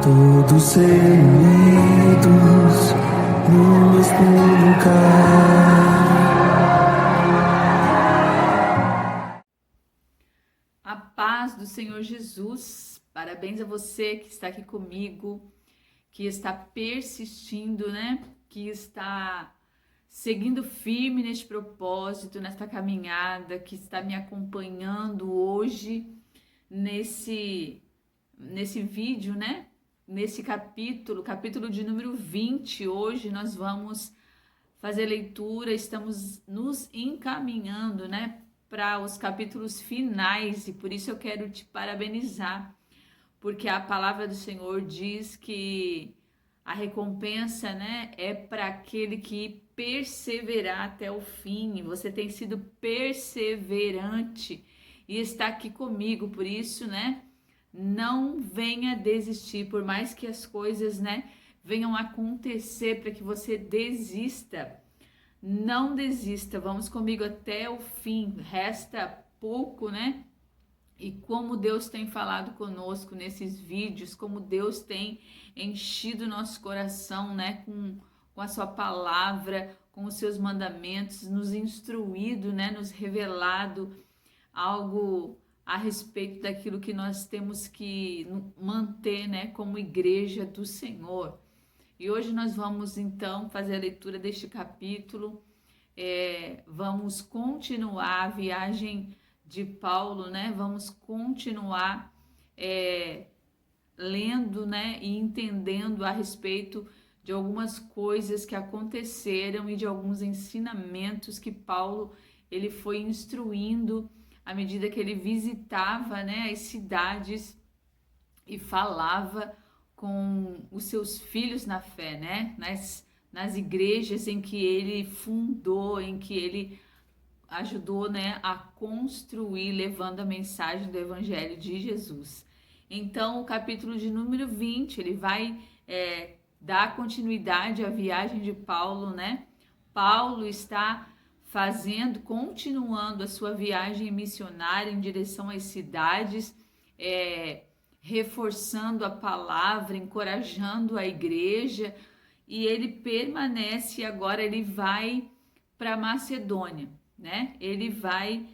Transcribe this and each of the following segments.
todos reunidos no mesmo lugar. A paz do Senhor Jesus, parabéns a você que está aqui comigo, que está persistindo, né? Que está seguindo firme neste propósito, nesta caminhada, que está me acompanhando hoje nesse vídeo, né? Nesse capítulo de número 20. Hoje nós vamos fazer leitura, estamos nos encaminhando, né, para os capítulos finais, e por isso eu quero te parabenizar, porque a palavra do Senhor diz que a recompensa, né, é para aquele que perseverar até o fim. Você tem sido perseverante e está aqui comigo, por isso, né, não venha desistir, por mais que as coisas, né, venham acontecer para que você desista. Não desista, vamos comigo até o fim, resta pouco, né? E como Deus tem falado conosco nesses vídeos, como Deus tem enchido nosso coração, né, com a sua palavra, com os seus mandamentos, nos instruído, né, nos revelado algo a respeito daquilo que nós temos que manter, né, como igreja do Senhor. E hoje nós vamos então fazer a leitura deste capítulo. Vamos continuar a viagem de Paulo, né? Vamos continuar lendo, né, e entendendo a respeito de algumas coisas que aconteceram e de alguns ensinamentos que Paulo ele foi instruindo à medida que ele visitava, né, as cidades e falava com os seus filhos na fé, né, nas igrejas em que ele fundou, em que ele ajudou, né, a construir, levando a mensagem do Evangelho de Jesus. Então, o capítulo de número 20, ele vai dar continuidade à viagem de Paulo, né? Paulo está continuando a sua viagem missionária em direção às cidades, reforçando a palavra, encorajando a igreja, e ele permanece agora, ele vai para Macedônia, né? Ele vai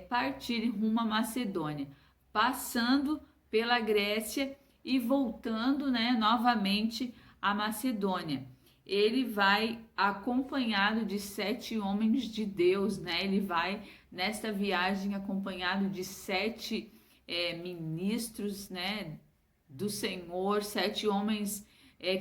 partir rumo à Macedônia, passando pela Grécia e voltando, né, novamente à Macedônia. Ele vai acompanhado de 7 homens de Deus, né? Ele vai nesta viagem acompanhado de 7 ministros, né, do Senhor, 7 homens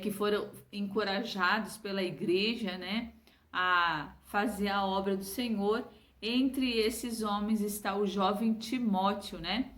que foram encorajados pela igreja, né, a fazer a obra do Senhor. Entre esses homens está o jovem Timóteo, né?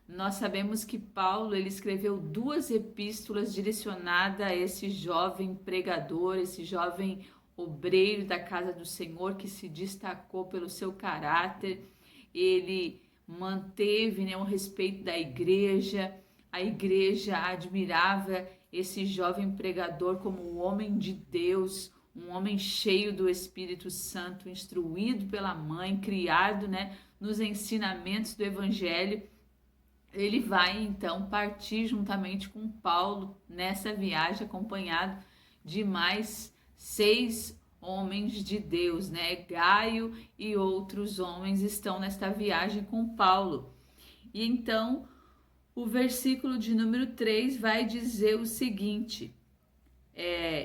Nós sabemos que Paulo ele escreveu 2 epístolas direcionadas a esse jovem pregador, esse jovem obreiro da casa do Senhor que se destacou pelo seu caráter. Ele manteve, né, o respeito da igreja. A igreja admirava esse jovem pregador como um homem de Deus, um homem cheio do Espírito Santo, instruído pela mãe, criado, né, nos ensinamentos do Evangelho. Ele vai então partir juntamente com Paulo nessa viagem, acompanhado de mais 6 homens de Deus, né? Gaio e outros homens estão nesta viagem com Paulo. E então o versículo de número 3 vai dizer o seguinte: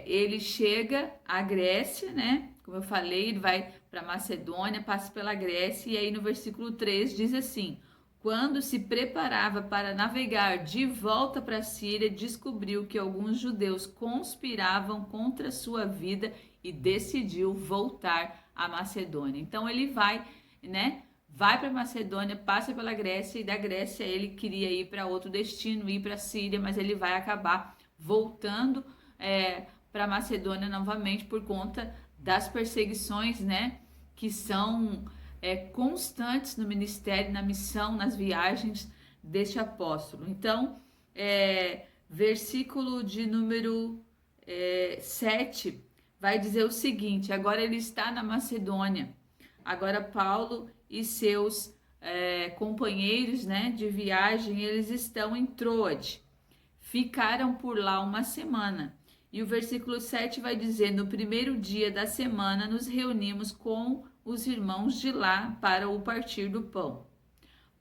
ele chega à Grécia, né? Como eu falei, ele vai para Macedônia, passa pela Grécia, e aí no versículo 3 diz assim: quando se preparava para navegar de volta para a Síria, descobriu que alguns judeus conspiravam contra sua vida e decidiu voltar à Macedônia. Então ele vai, né? Vai para Macedônia, passa pela Grécia, e da Grécia ele queria ir para outro destino, ir para a Síria, mas ele vai acabar voltando para Macedônia novamente por conta das perseguições, né, que são constantes no ministério, na missão, nas viagens deste apóstolo. Então, versículo de número 7 vai dizer o seguinte: agora ele está na Macedônia, agora Paulo e seus companheiros, né, de viagem, eles estão em Troade. ficaram por lá uma semana. E o versículo 7 vai dizer: no primeiro dia da semana nos reunimos com os irmãos de lá para o partir do pão.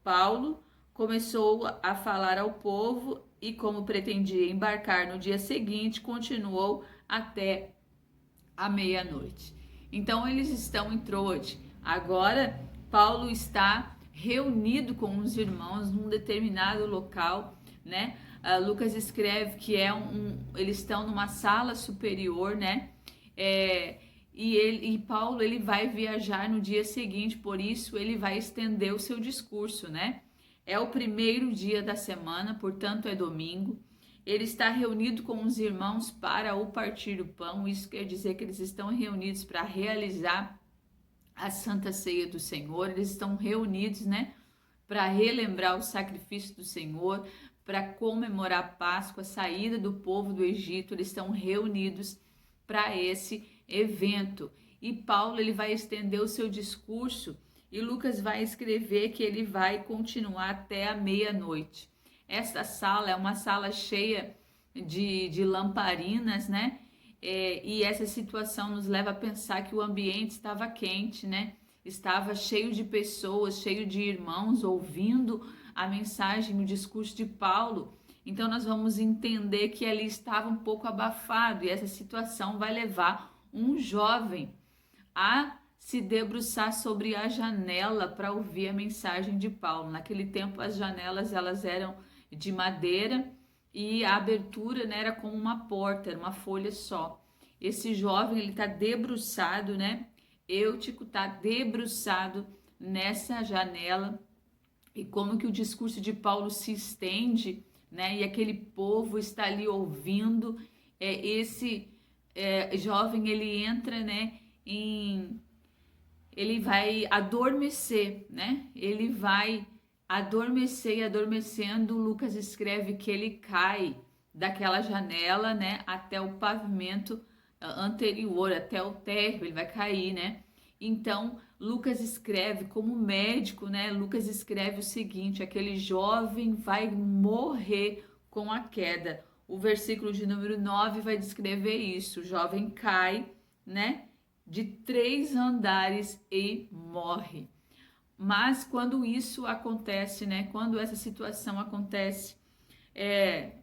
Paulo começou a falar ao povo e, como pretendia embarcar no dia seguinte, continuou até a meia-noite. Então eles estão em Troade. Agora Paulo está reunido com os irmãos num determinado local, né? Lucas escreve que eles estão numa sala superior, né? E Paulo ele vai viajar no dia seguinte, por isso ele vai estender o seu discurso, né? É o primeiro dia da semana, portanto é domingo. Ele está reunido com os irmãos para o partir do pão. Isso quer dizer que eles estão reunidos para realizar a Santa Ceia do Senhor. Eles estão reunidos, né, para relembrar o sacrifício do Senhor, para comemorar a Páscoa, a saída do povo do Egito. Eles estão reunidos para esse evento. E Paulo ele vai estender o seu discurso e Lucas vai escrever que ele vai continuar até a meia-noite. Esta sala é uma sala cheia de lamparinas, né? E essa situação nos leva a pensar que o ambiente estava quente, né? Estava cheio de pessoas, cheio de irmãos ouvindo a mensagem, o discurso de Paulo. Então nós vamos entender que ali estava um pouco abafado e essa situação vai levar um jovem a se debruçar sobre a janela para ouvir a mensagem de Paulo. Naquele tempo as janelas elas eram de madeira e a abertura, né, era como uma porta, era uma folha só. Esse jovem ele está debruçado, né? Eutico está debruçado nessa janela e como que o discurso de Paulo se estende, né? E aquele povo está ali ouvindo. Esse jovem ele entra, né? Ele vai adormecer, né? Ele vai adormecer e adormecendo, Lucas escreve que ele cai daquela janela, né, até o pavimento anterior, até o térreo, ele vai cair, né? Então, Lucas escreve como médico, né? Lucas escreve o seguinte: aquele jovem vai morrer com a queda. O versículo de número 9 vai descrever isso. O jovem cai, né, de 3 andares e morre. Mas quando isso acontece, né? Quando essa situação acontece,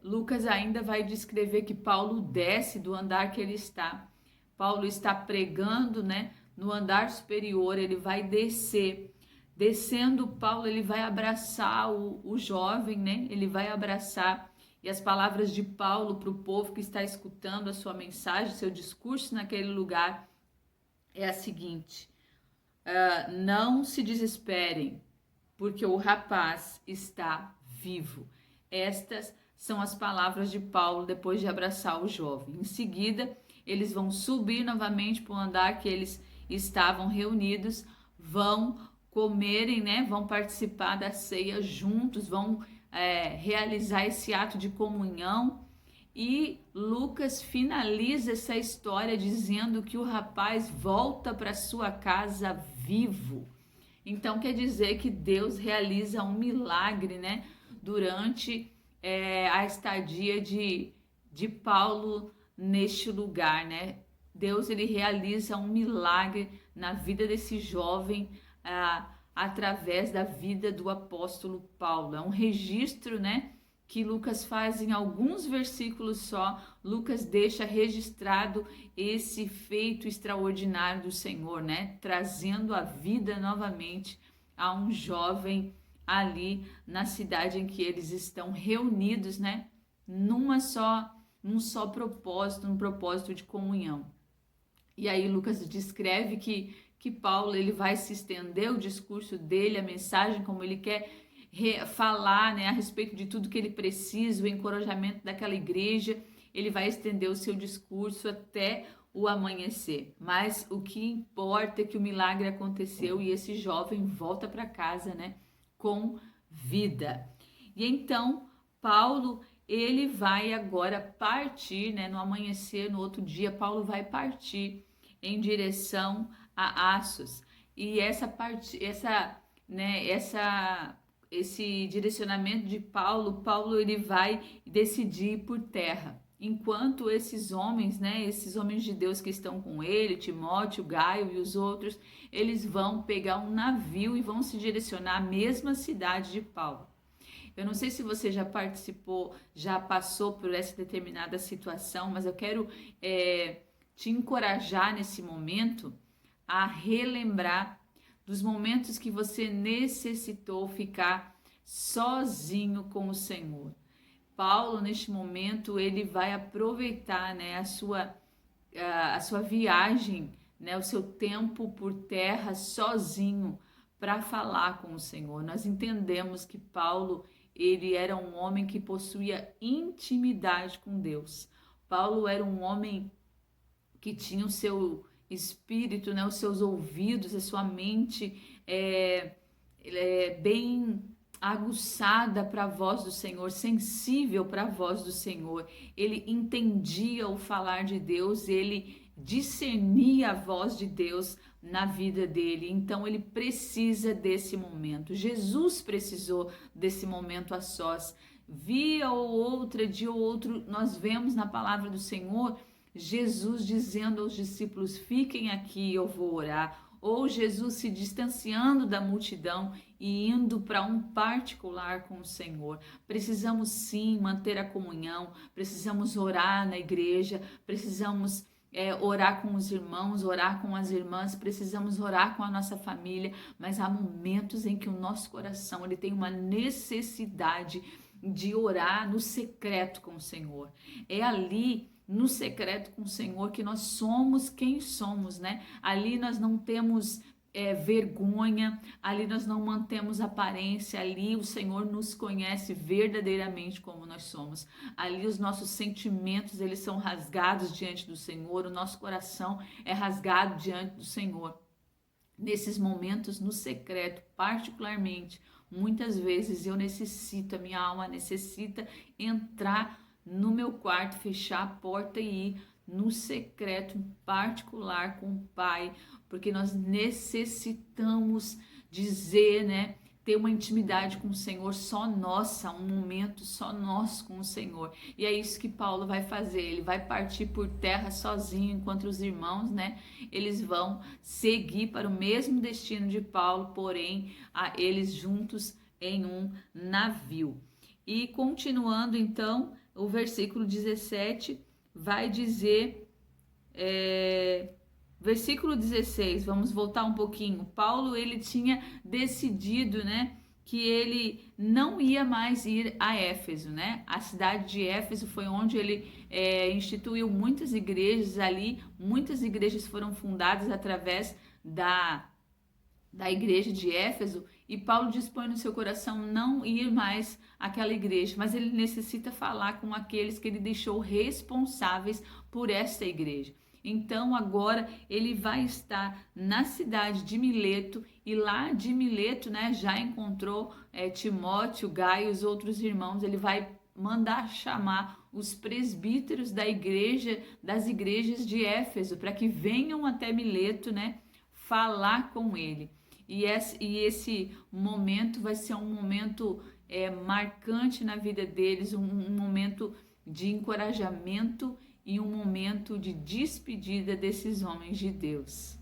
Lucas ainda vai descrever que Paulo desce do andar que ele está. Paulo está pregando, né? No andar superior, ele vai descer. Descendo, Paulo ele vai abraçar o jovem, né? Ele vai abraçar. E as palavras de Paulo para o povo que está escutando a sua mensagem, seu discurso naquele lugar, é a seguinte: não se desesperem, porque o rapaz está vivo. Estas são as palavras de Paulo depois de abraçar o jovem. Em seguida, eles vão subir novamente para o andar que eles estavam reunidos, vão comerem, né? Vão participar da ceia juntos, vão realizar esse ato de comunhão. E Lucas finaliza essa história dizendo que o rapaz volta para sua casa vivo. Então quer dizer que Deus realiza um milagre, né, durante a estadia de Paulo neste lugar, né? Deus ele realiza um milagre na vida desse jovem através da vida do apóstolo Paulo. É um registro, né, que Lucas faz em alguns versículos só. Lucas deixa registrado esse feito extraordinário do Senhor, né? Trazendo a vida novamente a um jovem ali na cidade em que eles estão reunidos, né? Num só propósito, um propósito de comunhão. E aí Lucas descreve que Paulo ele vai se estender o discurso dele, a mensagem como ele quer falar, né, a respeito de tudo que ele precisa, o encorajamento daquela igreja. Ele vai estender o seu discurso até o amanhecer. Mas o que importa é que o milagre aconteceu e esse jovem volta para casa, né, com vida. E então Paulo ele vai agora partir, né, no amanhecer, no outro dia, Paulo vai partir em direção a Assos. E essa esse direcionamento de Paulo, Paulo ele vai decidir ir por terra. Enquanto esses homens, né, esses homens de Deus que estão com ele, Timóteo, Gaio e os outros, eles vão pegar um navio e vão se direcionar à mesma cidade de Paulo. Eu não sei se você já participou, já passou por essa determinada situação, mas eu quero te encorajar nesse momento a relembrar dos momentos que você necessitou ficar sozinho com o Senhor. Paulo, neste momento, ele vai aproveitar, né, a sua viagem, né, o seu tempo por terra sozinho para falar com o Senhor. Nós entendemos que Paulo, ele era um homem que possuía intimidade com Deus. Paulo era um homem que tinha o seu espírito, né, os seus ouvidos, a sua mente bem aguçada para a voz do Senhor, sensível para a voz do Senhor. Ele entendia o falar de Deus, ele discernia a voz de Deus na vida dele. Então ele precisa desse momento. Jesus precisou desse momento a sós. Via ou outra, dia ou outro, nós vemos na palavra do Senhor Jesus dizendo aos discípulos: fiquem aqui, eu vou orar. Ou Jesus se distanciando da multidão e indo para um particular com o Senhor. Precisamos sim manter a comunhão, precisamos orar na igreja, precisamos orar com os irmãos, orar com as irmãs, precisamos orar com a nossa família, mas há momentos em que o nosso coração ele tem uma necessidade de orar no secreto com o Senhor. É ali no secreto com o Senhor que nós somos quem somos, né? Ali nós não temos vergonha, ali nós não mantemos aparência, ali o Senhor nos conhece verdadeiramente como nós somos. Ali os nossos sentimentos, eles são rasgados diante do Senhor, o nosso coração é rasgado diante do Senhor. Nesses momentos, no secreto, particularmente, muitas vezes a minha alma necessita entrar no meu quarto, fechar a porta e ir no secreto particular com o Pai, porque nós necessitamos dizer, né, ter uma intimidade com o Senhor só nossa, um momento só nosso com o Senhor. E é isso que Paulo vai fazer. Ele vai partir por terra sozinho, enquanto os irmãos, né, eles vão seguir para o mesmo destino de Paulo, porém, eles juntos em um navio. E continuando então, o versículo 17 vai dizer, versículo 16, vamos voltar um pouquinho. Paulo, ele tinha decidido, né, que ele não ia mais ir a Éfeso, né? A cidade de Éfeso foi onde ele instituiu muitas igrejas ali, muitas igrejas foram fundadas através da igreja de Éfeso, e Paulo dispõe no seu coração não ir mais àquela igreja, mas ele necessita falar com aqueles que ele deixou responsáveis por esta igreja. Então agora ele vai estar na cidade de Mileto, e lá de Mileto, né, já encontrou Timóteo, Gaio e os outros irmãos. Ele vai mandar chamar os presbíteros das igrejas de Éfeso, para que venham até Mileto, né, falar com ele. E esse momento vai ser um momento marcante na vida deles, um momento de encorajamento e um momento de despedida desses homens de Deus.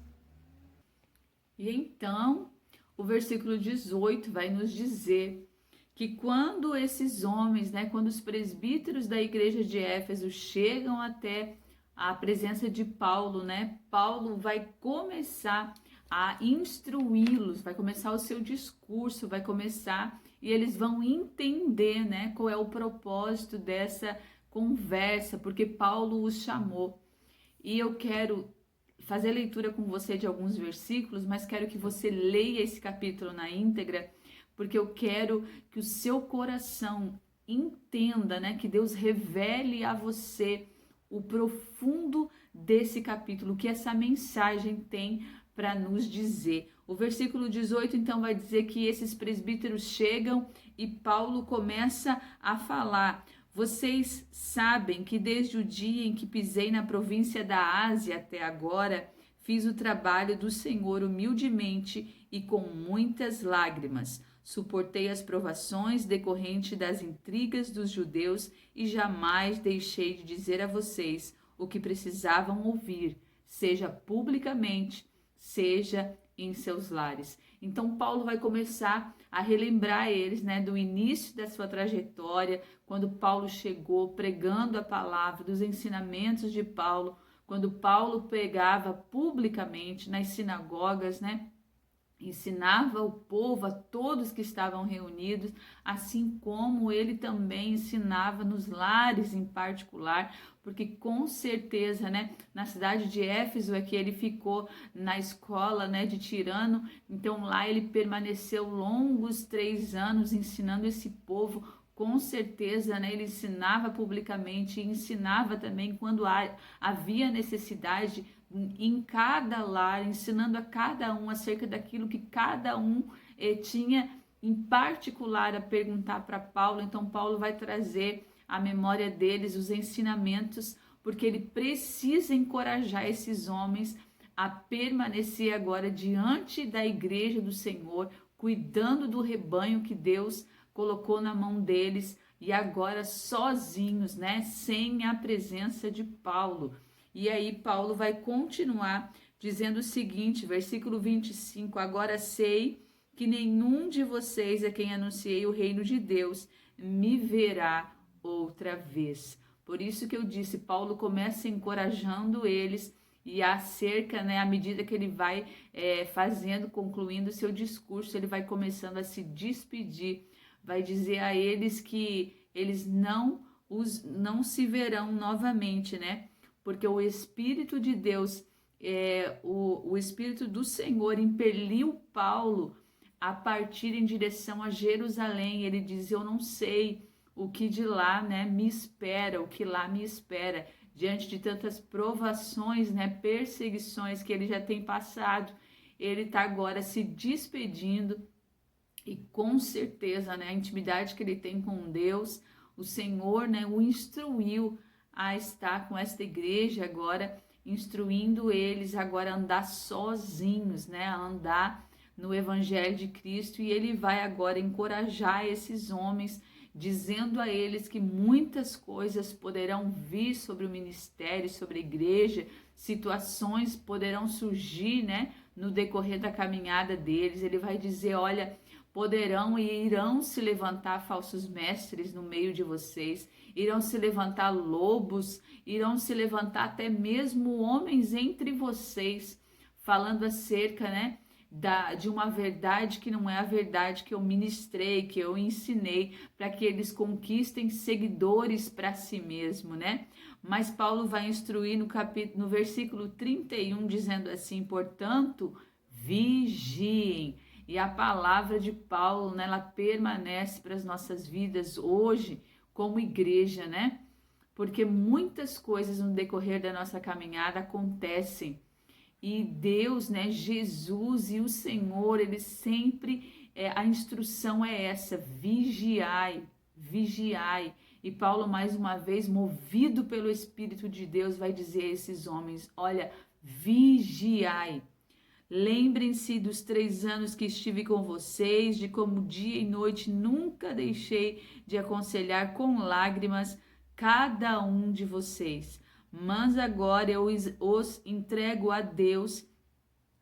E então, o versículo 18 vai nos dizer que quando esses homens, né, quando os presbíteros da igreja de Éfeso chegam até a presença de Paulo, né, Paulo vai começar a instruí-los, vai começar o seu discurso, vai começar, e eles vão entender, né, qual é o propósito dessa conversa, porque Paulo os chamou. E eu quero fazer leitura com você de alguns versículos, mas quero que você leia esse capítulo na íntegra, porque eu quero que o seu coração entenda, né, que Deus revele a você o profundo desse capítulo, o que essa mensagem tem para nos dizer. O versículo 18 então vai dizer que esses presbíteros chegam e Paulo começa a falar: vocês sabem que desde o dia em que pisei na província da Ásia até agora, fiz o trabalho do Senhor humildemente e com muitas lágrimas. Suportei as provações decorrentes das intrigas dos judeus e jamais deixei de dizer a vocês o que precisavam ouvir, seja publicamente, seja em seus lares. Então Paulo vai começar a relembrar eles, né, do início da sua trajetória, quando Paulo chegou pregando a palavra, dos ensinamentos de Paulo, quando Paulo pregava publicamente nas sinagogas, né? Ensinava o povo, a todos que estavam reunidos, assim como ele também ensinava nos lares em particular, porque com certeza, né, na cidade de Éfeso é que ele ficou na escola, né, de Tirano, então lá ele permaneceu longos 3 anos ensinando esse povo. Com certeza, né, ele ensinava publicamente e ensinava também quando havia necessidade em cada lar, ensinando a cada um acerca daquilo que cada um tinha em particular a perguntar para Paulo. Então Paulo vai trazer à memória deles os ensinamentos, porque ele precisa encorajar esses homens a permanecer agora diante da igreja do Senhor, cuidando do rebanho que Deus colocou na mão deles, e agora sozinhos, né, sem a presença de Paulo. E aí Paulo vai continuar dizendo o seguinte, versículo 25: agora sei que nenhum de vocês a quem anunciei o reino de Deus me verá outra vez. Por isso que eu disse, Paulo começa encorajando eles, e acerca, né, à medida que ele vai fazendo, concluindo seu discurso, ele vai começando a se despedir, vai dizer a eles que eles não se verão novamente, né? Porque o Espírito de Deus, o Espírito do Senhor impeliu Paulo a partir em direção a Jerusalém. Ele diz, eu não sei o que de lá, né, me espera, o que lá me espera, diante de tantas provações, né, perseguições que ele já tem passado. Ele está agora se despedindo, e com certeza, né, a intimidade que ele tem com Deus, o Senhor, né, o instruiu a estar com esta igreja agora, instruindo eles agora a andar sozinhos, né, a andar no Evangelho de Cristo. E ele vai agora encorajar esses homens, dizendo a eles que muitas coisas poderão vir sobre o ministério, sobre a igreja, situações poderão surgir, né, no decorrer da caminhada deles. Ele vai dizer, olha, poderão e irão se levantar falsos mestres no meio de vocês, irão se levantar lobos, irão se levantar até mesmo homens entre vocês, falando acerca, né, de uma verdade que não é a verdade que eu ministrei, que eu ensinei, para que eles conquistem seguidores para si mesmo, né? Mas Paulo vai instruir no versículo 31, dizendo assim, portanto, vigiem. E a palavra de Paulo, né, ela permanece para as nossas vidas hoje como igreja, né? Porque muitas coisas no decorrer da nossa caminhada acontecem. E Deus, né, Jesus e o Senhor, eles sempre, a instrução é essa, vigiai, vigiai. E Paulo, mais uma vez, movido pelo Espírito de Deus, vai dizer a esses homens, olha, vigiai. Lembrem-se dos 3 anos que estive com vocês, de como dia e noite nunca deixei de aconselhar com lágrimas cada um de vocês. Mas agora eu os entrego a Deus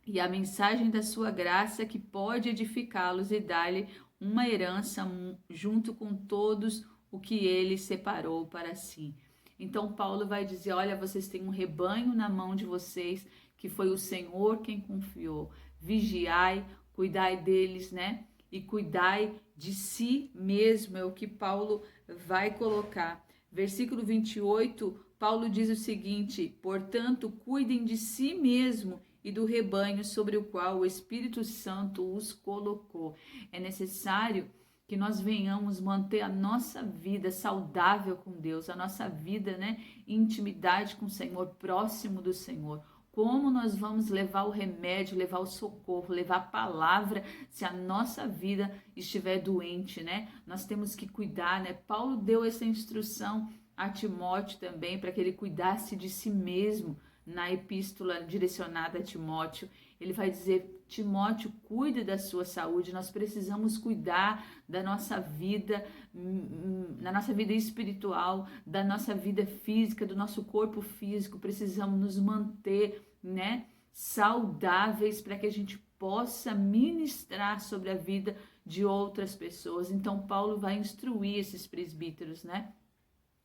e a mensagem da sua graça, que pode edificá-los e dar-lhe uma herança junto com todos o que ele separou para si. Então Paulo vai dizer, olha, vocês têm um rebanho na mão de vocês, que foi o Senhor quem confiou. Vigiai, cuidai deles, né? E cuidai de si mesmo, é o que Paulo vai colocar. Versículo 28, Paulo diz o seguinte, portanto, cuidem de si mesmo e do rebanho sobre o qual o Espírito Santo os colocou. É necessário que nós venhamos manter a nossa vida saudável com Deus, a nossa vida, né, em intimidade com o Senhor, próximo do Senhor. Como nós vamos levar o remédio, levar o socorro, levar a palavra se a nossa vida estiver doente, né? Nós temos que cuidar, né? Paulo deu essa instrução a Timóteo também, para que ele cuidasse de si mesmo, na epístola direcionada a Timóteo, ele vai dizer: Timóteo, cuide da sua saúde, nós precisamos cuidar da nossa vida, na nossa vida espiritual, da nossa vida física, do nosso corpo físico, precisamos nos manter, né, saudáveis para que a gente possa ministrar sobre a vida de outras pessoas. Então Paulo vai instruir esses presbíteros, né?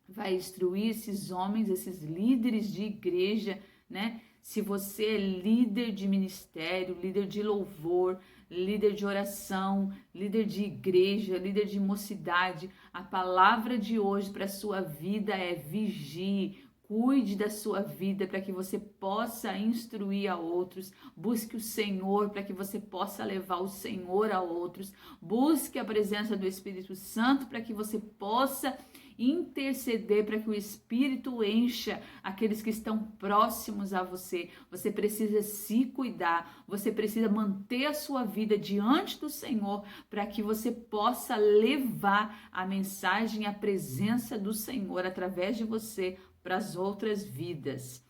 Vai instruir esses homens, esses líderes de igreja, né? Se você é líder de ministério, líder de louvor, líder de oração, líder de igreja, líder de mocidade, a palavra de hoje para a sua vida é: vigie, cuide da sua vida para que você possa instruir a outros, busque o Senhor para que você possa levar o Senhor a outros, busque a presença do Espírito Santo para que você possa interceder, para que o Espírito encha aqueles que estão próximos a você. Você precisa se cuidar, você precisa manter a sua vida diante do Senhor para que você possa levar a mensagem, a presença do Senhor através de você para as outras vidas.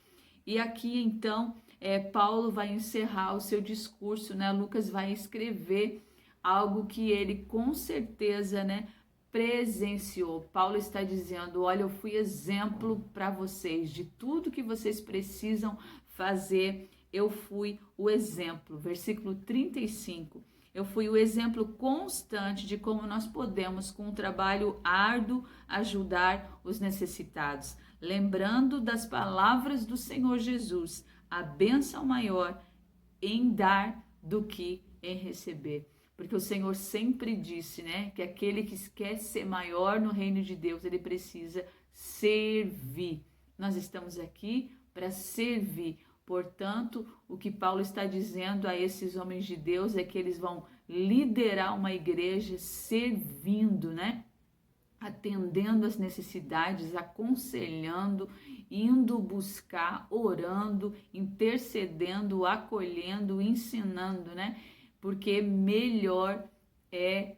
E aqui então Paulo vai encerrar o seu discurso, né? Lucas vai escrever algo que ele com certeza, né, presenciou. Paulo está dizendo: olha, eu fui exemplo para vocês de tudo que vocês precisam fazer. Eu fui o exemplo. Versículo 35. Eu fui o exemplo constante de como nós podemos, com um trabalho árduo, ajudar os necessitados. Lembrando das palavras do Senhor Jesus: a bênção maior em dar do que em receber. Porque o Senhor sempre disse, né, que aquele que quer ser maior no reino de Deus, ele precisa servir. Nós estamos aqui para servir. Portanto, o que Paulo está dizendo a esses homens de Deus é que eles vão liderar uma igreja servindo, né? Atendendo às necessidades, aconselhando, indo buscar, orando, intercedendo, acolhendo, ensinando, né? Porque melhor é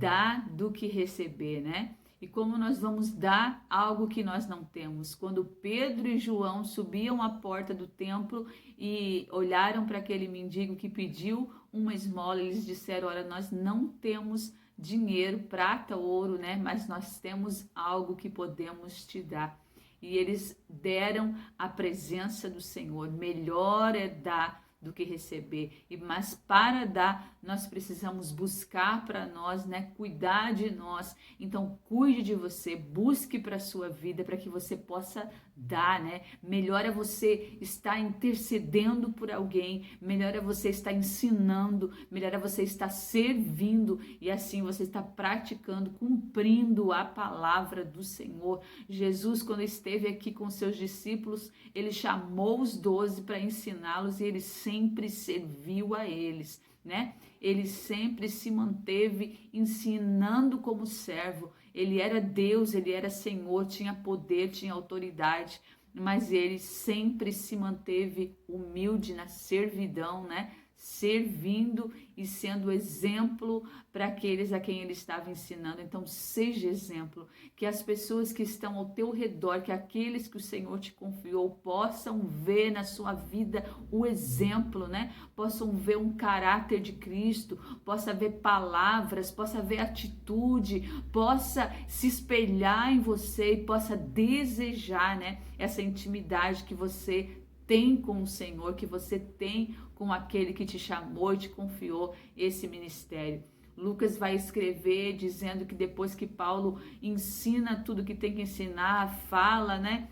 dar do que receber, né? E como nós vamos dar algo que nós não temos? Quando Pedro e João subiam à porta do templo e olharam para aquele mendigo que pediu uma esmola, eles disseram: olha, nós não temos dinheiro, prata, ouro, né? Mas nós temos algo que podemos te dar. E eles deram a presença do Senhor. Melhor é dar do que receber. Mas para dar, nós precisamos buscar para nós, né? Cuidar de nós. Então, cuide de você, busque para a sua vida, para que você possa dar, né? Melhor é você estar intercedendo por alguém, melhor é você estar ensinando, melhor é você estar servindo, e assim você está praticando, cumprindo a palavra do Senhor. Jesus, quando esteve aqui com seus discípulos, ele chamou os 12 para ensiná-los e ele sempre serviu a eles, né? Ele sempre se manteve ensinando como servo. Ele era Deus, ele era Senhor, tinha poder, tinha autoridade, mas ele sempre se manteve humilde na servidão, né? Servindo e sendo exemplo para aqueles a quem ele estava ensinando. Então, seja exemplo, que as pessoas que estão ao teu redor, que aqueles que o Senhor te confiou, possam ver na sua vida o exemplo, né? Possam ver um caráter de Cristo, possa ver palavras, possa ver atitude, possa se espelhar em você e possa desejar, né, essa intimidade que você tem com o Senhor, que você tem com aquele que te chamou e te confiou esse ministério. Lucas vai escrever dizendo que depois que Paulo ensina tudo que tem que ensinar, fala, né?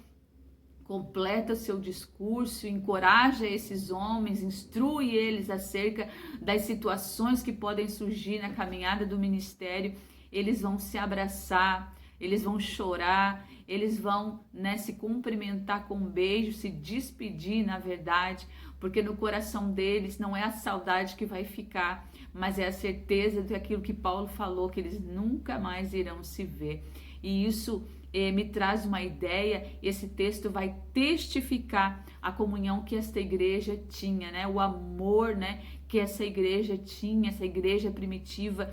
Completa seu discurso, encoraja esses homens, instrui eles acerca das situações que podem surgir na caminhada do ministério. Eles vão se abraçar, eles vão chorar, eles vão, né, se cumprimentar com um beijo, se despedir, na verdade, porque no coração deles não é a saudade que vai ficar, mas é a certeza daquilo que Paulo falou, que eles nunca mais irão se ver. E isso me traz uma ideia. Esse texto vai testificar a comunhão que esta igreja tinha, né? O amor, né, que essa igreja tinha, essa igreja primitiva,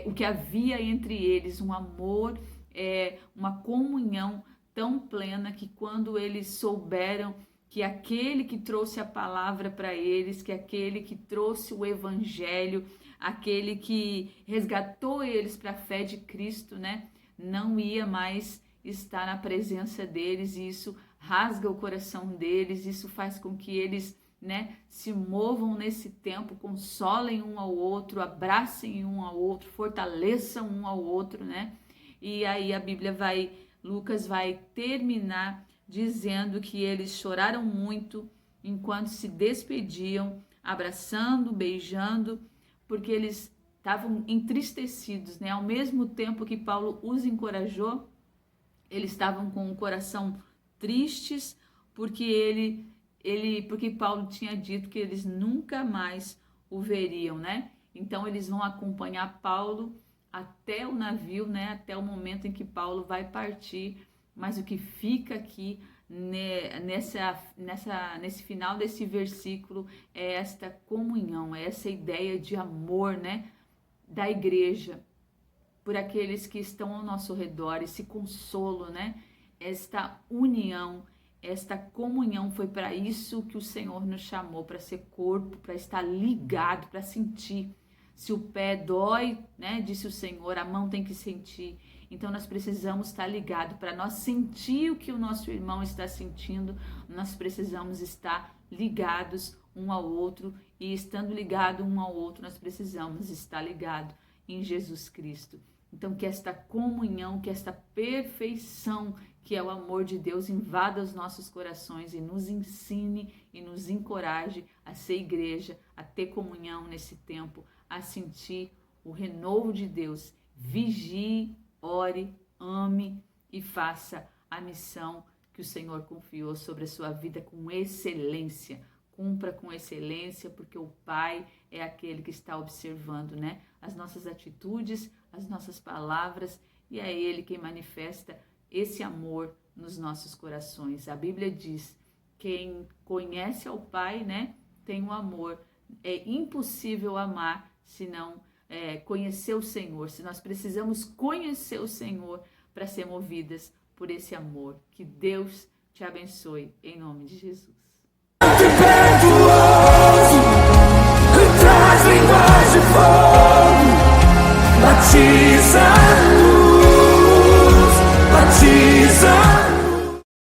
o que havia entre eles, um amor, uma comunhão tão plena que quando eles souberam que aquele que trouxe a palavra para eles, que aquele que trouxe o evangelho, aquele que resgatou eles para a fé de Cristo, né, não ia mais estar na presença deles, e isso rasga o coração deles, isso faz com que eles, né, se movam nesse tempo, consolem um ao outro, abracem um ao outro, fortaleçam um ao outro, né? E aí Lucas vai terminar dizendo que eles choraram muito enquanto se despediam, abraçando, beijando, porque eles estavam entristecidos, né? Ao mesmo tempo que Paulo os encorajou, eles estavam com o coração tristes, porque Paulo tinha dito que eles nunca mais o veriam, né? Então eles vão acompanhar Paulo até o navio, né? Até o momento em que Paulo vai partir. Mas o que fica aqui nesse final desse versículo é esta comunhão, é essa ideia de amor, né? Da igreja por aqueles que estão ao nosso redor, esse consolo, né? Esta união, esta comunhão, foi para isso que o Senhor nos chamou, para ser corpo, para estar ligado, para sentir. Se o pé dói, né, disse o Senhor, a mão tem que sentir. Então nós precisamos estar ligados. Para nós sentir o que o nosso irmão está sentindo, nós precisamos estar ligados um ao outro, e estando ligado um ao outro, nós precisamos estar ligados em Jesus Cristo. Então que esta comunhão, que esta perfeição, que é o amor de Deus, invada os nossos corações e nos ensine e nos encoraje a ser igreja, a ter comunhão nesse tempo, a sentir o renovo de Deus. Vigie, ore, ame e faça a missão que o Senhor confiou sobre a sua vida com excelência. Cumpra com excelência, porque o Pai é aquele que está observando, né, as nossas atitudes, as nossas palavras, e é Ele quem manifesta esse amor nos nossos corações. A Bíblia diz: quem conhece ao Pai, né, tem o amor. É impossível amar se não conhecer o Senhor. Se nós precisamos conhecer o Senhor para ser movidas por esse amor. Que Deus te abençoe, em nome de Jesus.